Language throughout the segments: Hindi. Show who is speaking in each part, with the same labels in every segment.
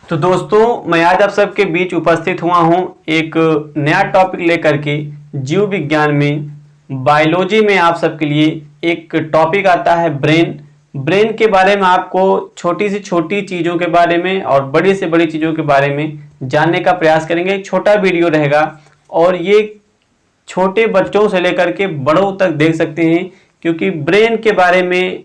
Speaker 1: तो दोस्तों, मैं आज आप सबके बीच उपस्थित हुआ हूं एक नया टॉपिक लेकर के। जीव विज्ञान में, बायोलॉजी में आप सबके लिए एक टॉपिक आता है ब्रेन। ब्रेन के बारे में आपको छोटी से छोटी चीज़ों के बारे में और बड़ी से बड़ी चीज़ों के बारे में जानने का प्रयास करेंगे। एक छोटा वीडियो रहेगा और ये छोटे बच्चों से लेकर के बड़ों तक देख सकते हैं, क्योंकि ब्रेन के बारे में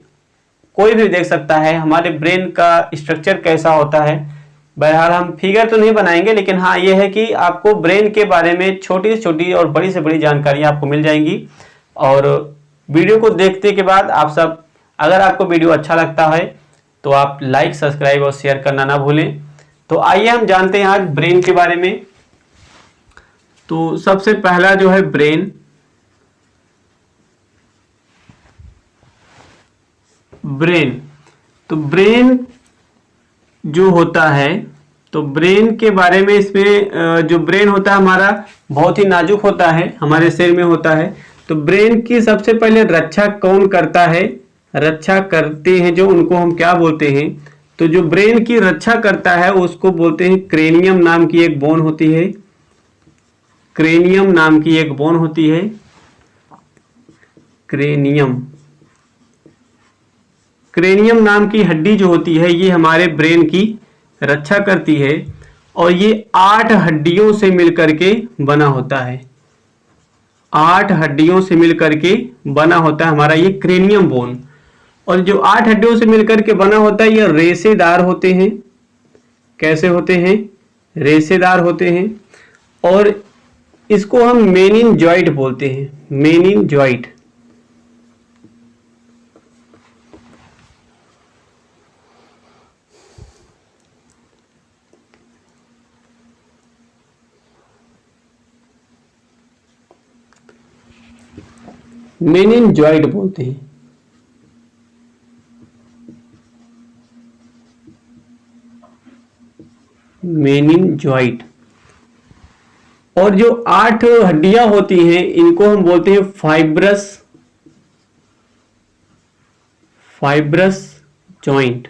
Speaker 1: कोई भी देख सकता है। हमारे ब्रेन का स्ट्रक्चर कैसा होता है, बहरहाल हम फिगर तो नहीं बनाएंगे, लेकिन हाँ ये है कि आपको ब्रेन के बारे में छोटी से छोटी और बड़ी से बड़ी जानकारियाँ आपको मिल जाएंगी। और वीडियो को देखने के बाद आप सब, अगर आपको वीडियो अच्छा लगता है तो आप लाइक, सब्सक्राइब और शेयर करना ना भूलें। तो आइए हम जानते हैं आज ब्रेन के बारे में। तो सबसे पहला जो है ब्रेन, तो ब्रेन जो होता है, तो ब्रेन के बारे में, इसमें जो ब्रेन होता है हमारा बहुत ही नाजुक होता है, हमारे शरीर में होता है। तो ब्रेन की सबसे पहले रक्षा कौन करता है? रक्षा करते हैं जो, उनको हम क्या बोलते हैं? तो जो ब्रेन की रक्षा करता है उसको बोलते हैं क्रेनियम नाम की एक बोन होती है। क्रेनियम नाम की एक बोन होती है, क्रेनियम नाम की हड्डी जो होती है ये हमारे ब्रेन की रक्षा करती है। और ये 8 हड्डियों से मिलकर के बना होता है। 8 हड्डियों से मिलकर के बना होता है हमारा ये क्रेनियम बोन। और जो 8 हड्डियों से मिलकर के बना होता है ये रेशेदार होते हैं। कैसे होते हैं? रेशेदार होते हैं। और इसको हम मेनिनजॉइड बोलते हैं, मेनिनजॉइड। मेनिनजॉइड बोलते हैं। मेनिनजॉइड। और जो 8 हड्डियां होती हैं इनको हम बोलते हैं फाइब्रस जॉइंट।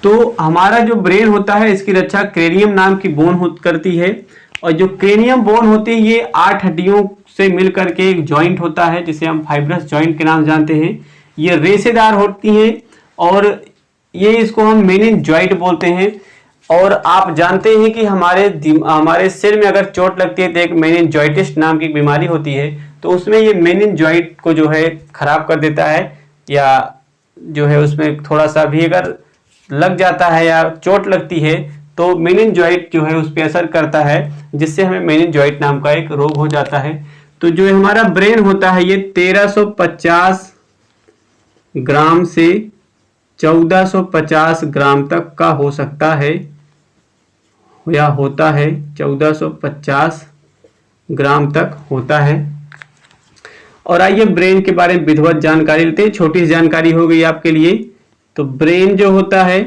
Speaker 1: तो हमारा जो ब्रेन होता है इसकी रक्षा क्रेनियम नाम की बोन करती है। और जो क्रेनियम बोन होती है ये 8 हड्डियों से मिलकर के एक जॉइंट होता है जिसे हम फाइब्रस जॉइंट के नाम से जानते हैं। ये रेशेदार होती हैं और ये, इसको हम मेनिनजॉइड बोलते हैं। और आप जानते हैं कि हमारे सिर में अगर चोट लगती है तो एक मेनिनजॉइटिस नाम की बीमारी होती है, तो उसमें ये मेनिनजॉइड को जो है खराब कर देता है, या जो है उसमें थोड़ा सा भी अगर लग जाता है या चोट लगती है तो मेनिनजॉइड जो है उस पर असर करता है, जिससे हमें मेनिनजॉइड नाम का एक रोग हो जाता है। तो जो हमारा ब्रेन होता है ये 1350 ग्राम से 1450 ग्राम तक का हो सकता है, या होता है। 1450 ग्राम तक होता है। और आइए ब्रेन के बारे में विधिवत जानकारी लेते हैं। छोटी सी जानकारी हो गई आपके लिए। तो ब्रेन जो होता है,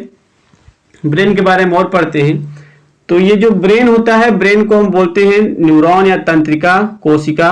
Speaker 1: ब्रेन के बारे में और पढ़ते हैं। तो ये जो ब्रेन होता है, ब्रेन को हम बोलते हैं न्यूरॉन या तंत्रिका कोशिका।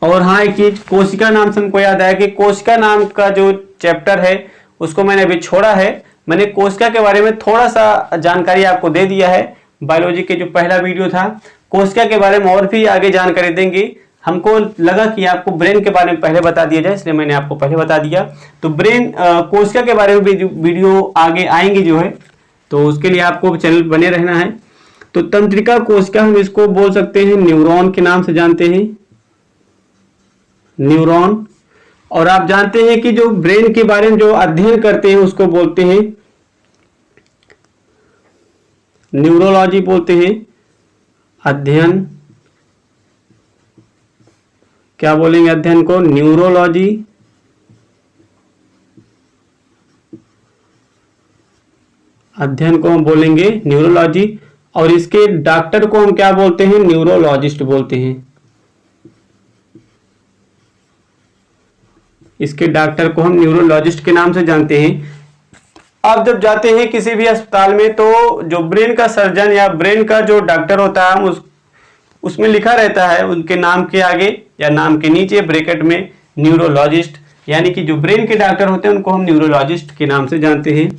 Speaker 1: और हाँ, एक चीज, कोशिका नाम से हमको याद आया कि कोशिका नाम का जो चैप्टर है उसको मैंने अभी छोड़ा है। मैंने कोशिका के बारे में थोड़ा सा जानकारी आपको दे दिया है बायोलॉजी के जो पहला वीडियो था। कोशिका के बारे में और भी आगे जानकारी देंगे। हमको लगा कि आपको ब्रेन के बारे में पहले बता दिया जाए, इसलिए मैंने आपको पहले बता दिया। तो ब्रेन, कोशिका के बारे में भी वीडियो आगे आएंगे जो है, तो उसके लिए आपको चैनल बने रहना है। तो तंत्रिका कोशिका, हम इसको बोल सकते हैं न्यूरॉन के नाम से जानते हैं, न्यूरॉन। और आप जानते हैं कि जो ब्रेन के बारे में जो अध्ययन करते हैं उसको बोलते हैं न्यूरोलॉजी बोलते हैं। अध्ययन, क्या बोलेंगे अध्ययन को? न्यूरोलॉजी। अध्ययन को हम बोलेंगे न्यूरोलॉजी। और इसके डॉक्टर को हम क्या बोलते हैं? न्यूरोलॉजिस्ट बोलते हैं। इसके डॉक्टर को हम न्यूरोलॉजिस्ट के नाम से जानते हैं। आप जब जाते हैं किसी भी अस्पताल में तो जो ब्रेन का सर्जन या ब्रेन का जो डॉक्टर होता है, हम उसमें लिखा रहता है उनके नाम के आगे या नाम के नीचे ब्रैकेट में न्यूरोलॉजिस्ट, यानी कि जो ब्रेन के डॉक्टर होते हैं उनको हम न्यूरोलॉजिस्ट के नाम से जानते हैं।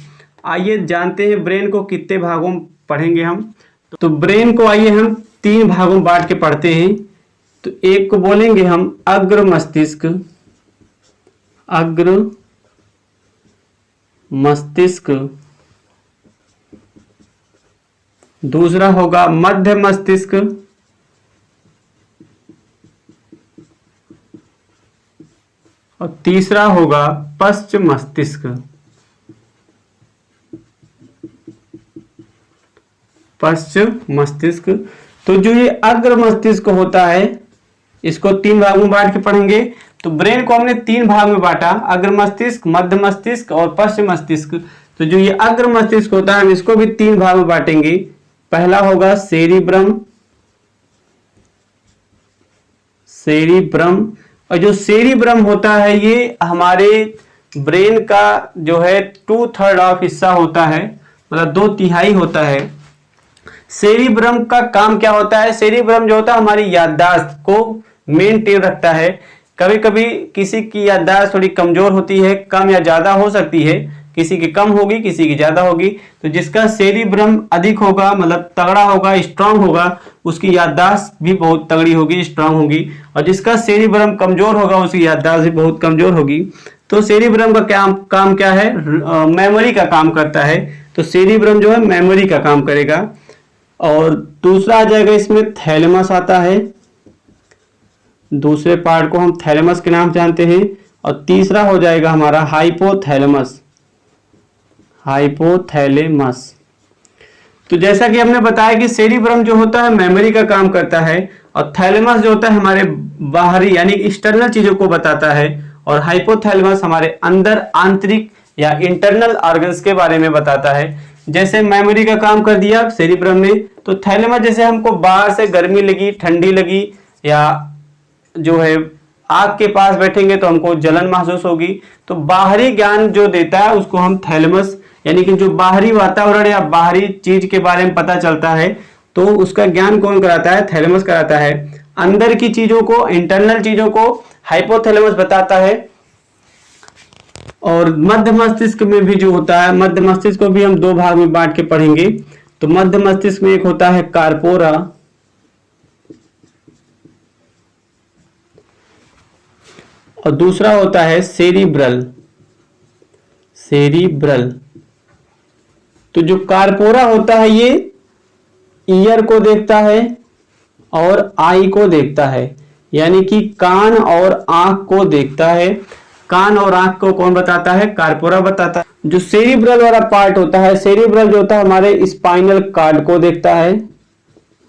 Speaker 1: आइए जानते हैं ब्रेन को कितने भागों में पढ़ेंगे हम। तो ब्रेन को आइए हम 3 भागों में बांट के पढ़ते हैं। तो एक को बोलेंगे हम अग्र मस्तिष्क, अग्र मस्तिष्क। दूसरा होगा मध्य मस्तिष्क, और तीसरा होगा पश्च मस्तिष्क। पश्च मस्तिष्क। तो जो ये अग्र मस्तिष्क होता है इसको 3 भागों में बांट के पढ़ेंगे। तो ब्रेन को हमने 3 भाग में बांटा, अग्र मस्तिष्क, मध्य मस्तिष्क और पश्च मस्तिष्क। तो जो ये अग्र मस्तिष्क होता है हम इसको भी 3 भाग में बांटेंगे। पहला होगा सेरिब्रम, सेरिब्रम। और जो सेरिब्रम होता है ये हमारे ब्रेन का जो है 2/3 ऑफ हिस्सा होता है, मतलब 2/3 होता है। सेरिब्रम का काम क्या होता है? सेरिब्रम जो होता है हमारी याददाश्त को मेंटेन रखता है। कभी कभी किसी की याददाश्त थोड़ी कमजोर होती है, कम या ज्यादा हो सकती है, किसी की कम होगी किसी की ज्यादा होगी। तो जिसका सेरिब्रम अधिक होगा, मतलब तगड़ा होगा, स्ट्रांग होगा, उसकी याददाश्त भी बहुत तगड़ी होगी, स्ट्रांग होगी। और जिसका सेरिब्रम कमजोर होगा उसकी याददाश्त भी बहुत कमजोर होगी। तो सेरिब्रम का काम क्या है? मेमोरी का काम करता है। तो सेरिब्रम जो है मेमोरी का काम करेगा। और दूसरा आ जाएगा इसमें थैलेमस आता है, दूसरे पार्ट को हम थैलेमस के नाम से जानते हैं। और तीसरा हो जाएगा हमारा हाइपोथैलेमस, हाइपोथैलेमस। तो जैसा कि हमने बताया कि सेरिब्रम जो होता है मेमोरी का काम करता है, और थैलेमस जो होता है हमारे बाहरी यानी एक्सटर्नल चीजों को बताता है, और हाइपोथैलेमस हमारे अंदर आंतरिक या इंटरनल ऑर्गन्स के बारे में बताता है। जैसे मेमोरी का काम कर दिया सेरिब्रम ने, तो थैलेमस जैसे हमको बाहर से गर्मी लगी, ठंडी लगी, या जो है आग के पास बैठेंगे तो हमको जलन महसूस होगी, तो बाहरी ज्ञान जो देता है उसको हम थैलेमस, यानी कि जो बाहरी वातावरण या बाहरी चीज के बारे में पता चलता है तो उसका ज्ञान कौन कराता है? थैलेमस कराता है। अंदर की चीजों को, इंटरनल चीजों को हाइपोथैलेमस बताता है। और मध्य मस्तिष्क में भी जो होता है, मध्य मस्तिष्क को भी हम 2 भाग में बांट के पढ़ेंगे। तो मध्य मस्तिष्क में एक होता है कार्पोरा, और दूसरा होता है सेरिब्रल, सेरिब्रल। तो जो कार्पोरा होता है ये ईयर को देखता है और आई को देखता है, यानी कि कान और आंख को देखता है। कान और आंख को कौन बताता है? कार्पोरा बताता है। जो सेरिब्रल वाला पार्ट होता है, सेरिब्रल जो होता है हमारे स्पाइनल कार्ड को देखता है,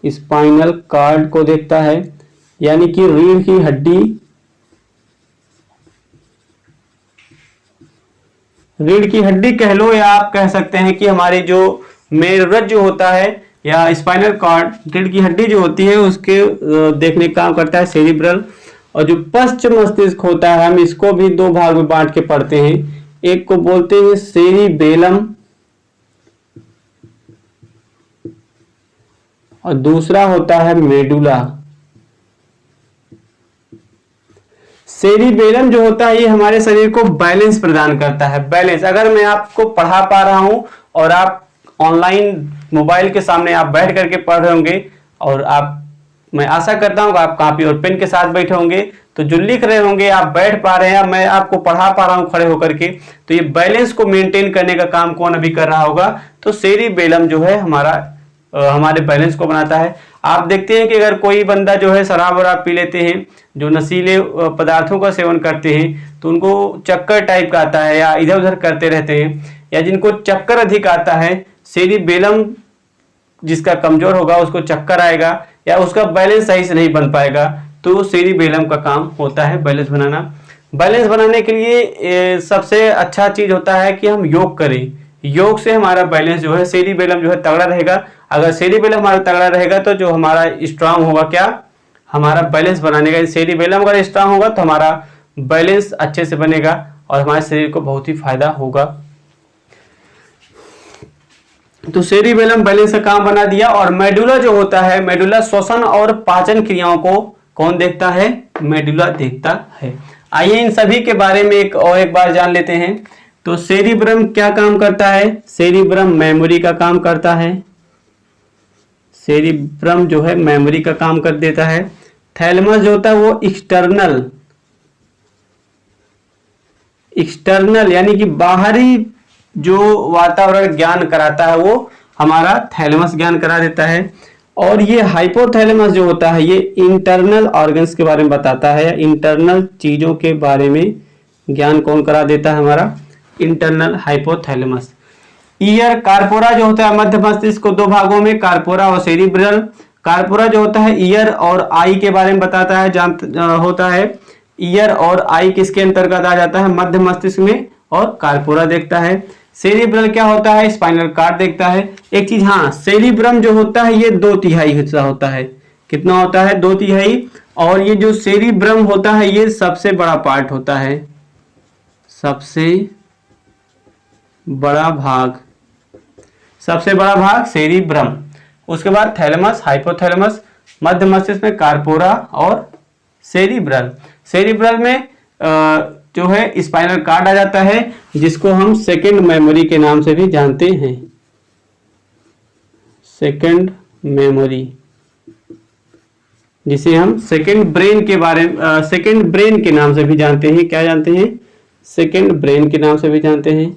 Speaker 1: स्पाइनल कार्ड को देखता है, यानी कि रीढ़ की हड्डी, रीढ़ की हड्डी कह लो, या आप कह सकते हैं कि हमारे जो मेरुरज्ज जो होता है या स्पाइनल कॉर्ड, रीढ़ की हड्डी जो होती है उसके देखने का काम करता है सेरिब्रल। और जो पश्च मस्तिष्क होता है हम इसको भी 2 भाग में बांट के पढ़ते हैं। एक को बोलते हैं सेरिबेलम और दूसरा होता है मेडुला। सेरिबेलम जो होता है ये हमारे शरीर को बैलेंस प्रदान करता है। बैलेंस, अगर मैं आपको पढ़ा पा रहा हूं और आप ऑनलाइन मोबाइल के सामने आप बैठ करके पढ़ रहे होंगे, और आप, मैं आशा करता हूं कि आप कॉपी और पेन के साथ बैठे होंगे, तो जो लिख रहे होंगे आप बैठ पा रहे हैं, मैं आपको पढ़ा पा रहा हूं खड़े होकर के, तो ये बैलेंस को मेंटेन करने का काम कौन अभी कर रहा होगा? तो सेरिबेलम जो है हमारे बैलेंस को बनाता है। आप देखते हैं कि अगर कोई बंदा जो है शराब वराब पी लेते हैं, जो नशीले पदार्थों का सेवन करते हैं, तो उनको चक्कर टाइप का आता है या इधर उधर करते रहते हैं, या जिनको चक्कर अधिक आता है, सेरिबेलम जिसका कमजोर होगा उसको चक्कर आएगा या उसका बैलेंस सही से नहीं बन पाएगा, तो सेरिबेलम का काम होता है बैलेंस बनाना। बैलेंस बनाने के लिए सबसे अच्छा चीज होता है कि हम योग करें। योग से हमारा बैलेंस जो है, सेरिबेलम जो है तगड़ा रहेगा। अगर सेरिबेलम हमारा तगड़ा रहेगा तो जो हमारा स्ट्रांग होगा क्या? हमारा बैलेंस बनाने का। सेरिबेलम अगर स्ट्रांग होगा तो हमारा बैलेंस अच्छे से बनेगा और हमारे शरीर को बहुत ही फायदा होगा। तो सेरिबेलम बैलेंस का काम बना दिया। और मेडुला जो होता है, मेडुला श्वसन और पाचन क्रियाओं को कौन देखता है? मेडुला देखता है। आइए इन सभी के बारे में एक बार जान लेते हैं। तो सेरिब्रम क्या काम करता है? सेरिब्रम मेमोरी का काम करता है। सेरिब्रम जो है मेमोरी का काम कर देता है। थैलेमस जो होता है वो एक्सटर्नल यानी कि बाहरी जो वातावरण ज्ञान कराता है वो हमारा थैलेमस ज्ञान करा देता है। और ये हाइपोथैलेमस जो होता है ये इंटरनल ऑर्गन्स के बारे में बताता है, या इंटरनल चीजों के बारे में ज्ञान कौन करा देता है? हमारा इंटरनल हाइपोथैलेमस। ईयर कार्पोरा जो होता है मध्य मस्तिष्क को दो भागों में, कार्पोरा और सेरिब्रल। कार्पोरा जो होता है ईयर और आई के बारे में बताता है, होता है ईयर और आई किसके अंतर्गत आ जाता है? मध्य मस्तिष्क में, और कार्पोरा देखता है। सेरिब्रल क्या होता है? स्पाइनल कार्ड देखता है। एक चीज, हाँ, सेरिब्रम जो होता है ये 2/3 हिस्सा होता है। कितना होता है? 2/3। और ये जो सेरिब्रम होता है ये सबसे बड़ा पार्ट होता है, सबसे बड़ा भाग सेरिब्रम। उसके बाद थैलेमस, हाइपोथैलेमस, मध्य मस्तिष्क में कार्पोरा और सेरिब्रल। सेरिब्रल में जो है स्पाइनल कार्ड आ जाता है, जिसको हम सेकंड मेमोरी के नाम से भी जानते हैं। सेकंड मेमोरी, जिसे हम सेकंड ब्रेन के नाम से भी जानते हैं। क्या जानते हैं? सेकंड ब्रेन के नाम से भी जानते हैं।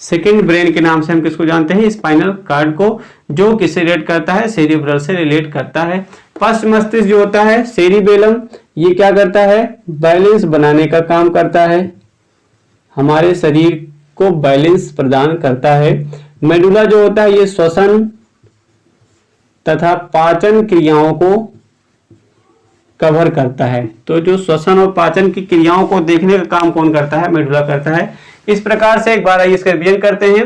Speaker 1: सेकेंड ब्रेन के नाम से हम किसको जानते हैं? स्पाइनल कार्ड को, जो किससे रिलेट करता है? सेरिब्रल से रिलेट करता है। फर्स्ट मस्तिष्क जो होता है सेरिबेलम, ये क्या करता है? बैलेंस बनाने का काम करता है, हमारे शरीर को बैलेंस प्रदान करता है। मेडुला जो होता है ये श्वसन तथा पाचन क्रियाओं को कवर करता है। तो जो श्वसन और पाचन की क्रियाओं को देखने का काम कौन करता है? मेडुला करता है। इस प्रकार से एक बार आइए इसका रिवीजन करते हैं।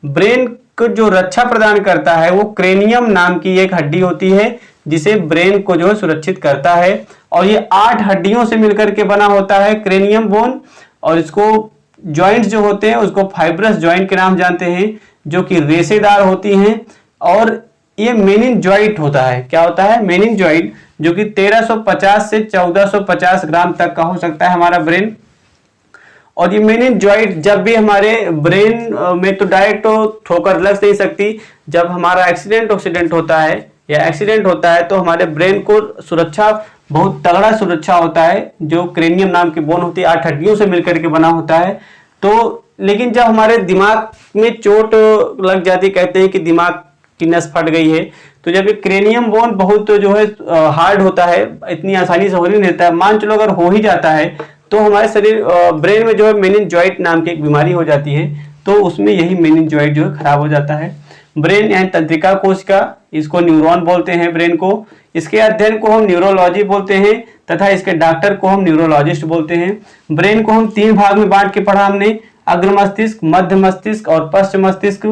Speaker 1: ब्रेन को जो रक्षा प्रदान करता है वो क्रेनियम नाम की एक हड्डी होती है, जिसे ब्रेन को जो है सुरक्षित करता है। और ये 8 हड्डियों से मिलकर के बना होता है क्रेनियम बोन। और इसको जॉइंट्स जो होते हैं उसको फाइब्रस जॉइंट के नाम जानते हैं, जो कि रेशेदार होती हैं। और ये मेनिनजॉइट होता है। क्या होता है? मेनिनजॉइट, जो कि 1350 से 1450 ग्राम तक का हो सकता है हमारा ब्रेन। और ये मेनिनजॉइट जब भी हमारे ब्रेन में तो डायरेक्ट ठोकर लग नहीं सकती, जब हमारा एक्सीडेंट होता है या एक्सीडेंट होता है तो हमारे ब्रेन को सुरक्षा, बहुत तगड़ा सुरक्षा होता है, जो क्रेनियम नाम की बोन होती है, 8 हड्डियों से मिलकर के बना होता है। तो लेकिन जब हमारे दिमाग में चोट लग जाती, कहते हैं कि दिमाग की नस फट गई है, तो जब ये क्रेनियम बोन बहुत जो है हार्ड होता है, इतनी आसानी से हो नहीं रहता है, मान चलो अगर हो ही जाता है तो हमारे शरीर ब्रेन में जो है मेनिनजॉइट नाम की एक बीमारी हो जाती है। तो उसमें यही मेनिनजॉइट जो है खराब हो जाता है। ब्रेन यानी तंत्रिका कोशिका, इसको न्यूरॉन बोलते हैं ब्रेन को। इसके अध्ययन को हम न्यूरोलॉजी बोलते हैं तथा इसके डॉक्टर को हम न्यूरोलॉजिस्ट बोलते हैं। ब्रेन को हम 3 भाग में बांट के पढ़ा हमने, अग्र मस्तिष्क, मध्य मस्तिष्क और पश्च मस्तिष्क।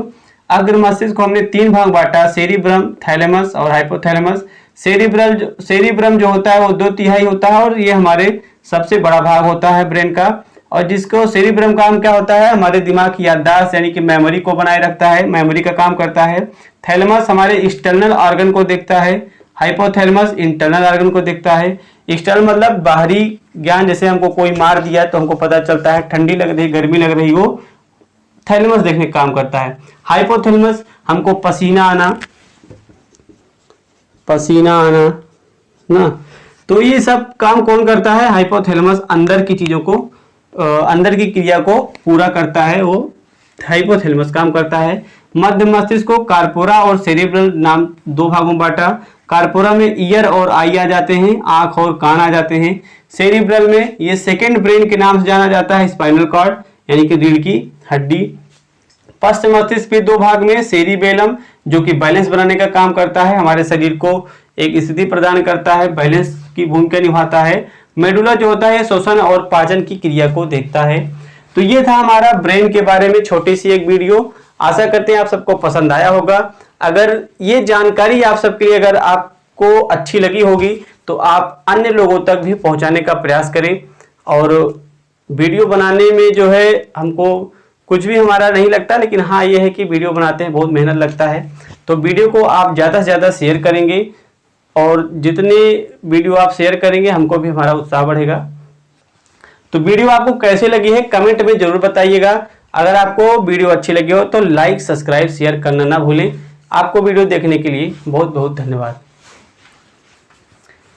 Speaker 1: अग्र मस्तिष्क को हमने 3 भाग बांटा, सेरिब्रम, थैलेमस और हाइपोथैलेमस। सेरिब्रम जो होता है वो 2/3 होता है और ये हमारे सबसे बड़ा भाग होता है ब्रेन का। और जिसको सेरिब्रम काम क्या होता है? हमारे दिमाग की याददाश्त यानी कि मेमोरी को बनाए रखता है, मेमोरी का काम करता है। थैलेमस हमारे एक्सटर्नल ऑर्गन को देखता है, हाइपोथैलेमस इंटरनल ऑर्गन को देखता है। एक्सटर्नल मतलब बाहरी ज्ञान, जैसे हमको कोई मार दिया तो हमको पता चलता है, ठंडी लग रही, गर्मी लग रही, वो थैलेमस देखने का काम करता है। हाइपोथैलेमस हमको पसीना आना ना, तो ये सब काम कौन करता है? हाइपोथैलेमस अंदर की चीजों को, अंदर की क्रिया को पूरा करता है, वो हाइपोथैलेमस काम करता है। मध्य मस्तिष्क को कार्पोरा और सेरिब्रल नाम 2 भागों में बांटा। कार्पोरा में ईयर और आई आ जाते हैं, आंख और कान आ जाते हैं। सेरिब्रल में ये सेकंड ब्रेन के नाम से जाना जाता है, स्पाइनल कॉर्ड यानी कि रीढ़ की हड्डी। पश्च मस्तिष्क के 2 भाग में, सेरिबेलम जो कि बैलेंस बनाने का काम करता है, हमारे शरीर को एक स्थिति प्रदान करता है, बैलेंस की भूमिका निभाता है। मेडुला जो होता है श्वसन और पाचन की क्रिया को देखता है। तो ये था हमारा ब्रेन के बारे में छोटी सी एक वीडियो। आशा करते हैं आप सबको पसंद आया होगा। अगर ये जानकारी आप सबके लिए अगर आपको अच्छी लगी होगी तो आप अन्य लोगों तक भी पहुंचाने का प्रयास करें। और वीडियो बनाने में जो है हमको कुछ भी हमारा नहीं लगता, लेकिन हाँ ये है कि वीडियो बनाते हैं बहुत मेहनत लगता है। तो वीडियो को आप ज़्यादा से ज़्यादा शेयर करेंगे, और जितने वीडियो आप शेयर करेंगे हमको भी हमारा उत्साह बढ़ेगा। तो वीडियो आपको कैसे लगी है कमेंट में जरूर बताइएगा। अगर आपको वीडियो अच्छी लगी हो तो लाइक सब्सक्राइब शेयर करना ना भूलें। आपको वीडियो देखने के लिए बहुत बहुत धन्यवाद।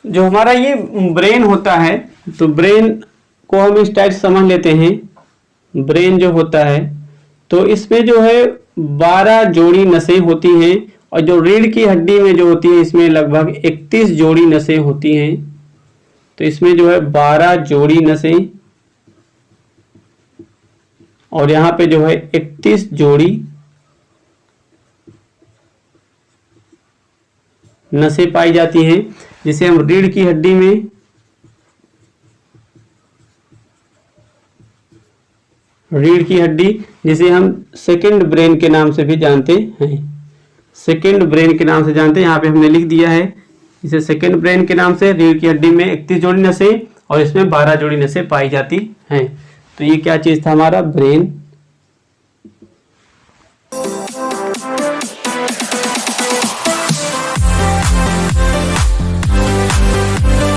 Speaker 1: जो हमारा ये ब्रेन होता है, तो ब्रेन को हम इस टाइप से समझ लेते हैं। ब्रेन जो होता है तो इसमें जो है 12 जोड़ी नसें होती हैं, और जो रीढ़ की हड्डी में जो होती है इसमें लगभग 31 जोड़ी नसें होती हैं। तो इसमें जो है 12 जोड़ी नसें, और यहाँ पे जो है 31 जोड़ी नसें पाई जाती हैं, जिसे हम रीढ़ की हड्डी में जिसे हम सेकंड ब्रेन के नाम से भी जानते हैं। सेकंड ब्रेन के नाम से जानते हैं, यहाँ पे हमने लिख दिया है इसे सेकंड ब्रेन के नाम से। रीढ़ की हड्डी में 31 जोड़ी नसें और इसमें 12 जोड़ी नसें पाई जाती हैं। तो ये क्या चीज था, हमारा ब्रेन।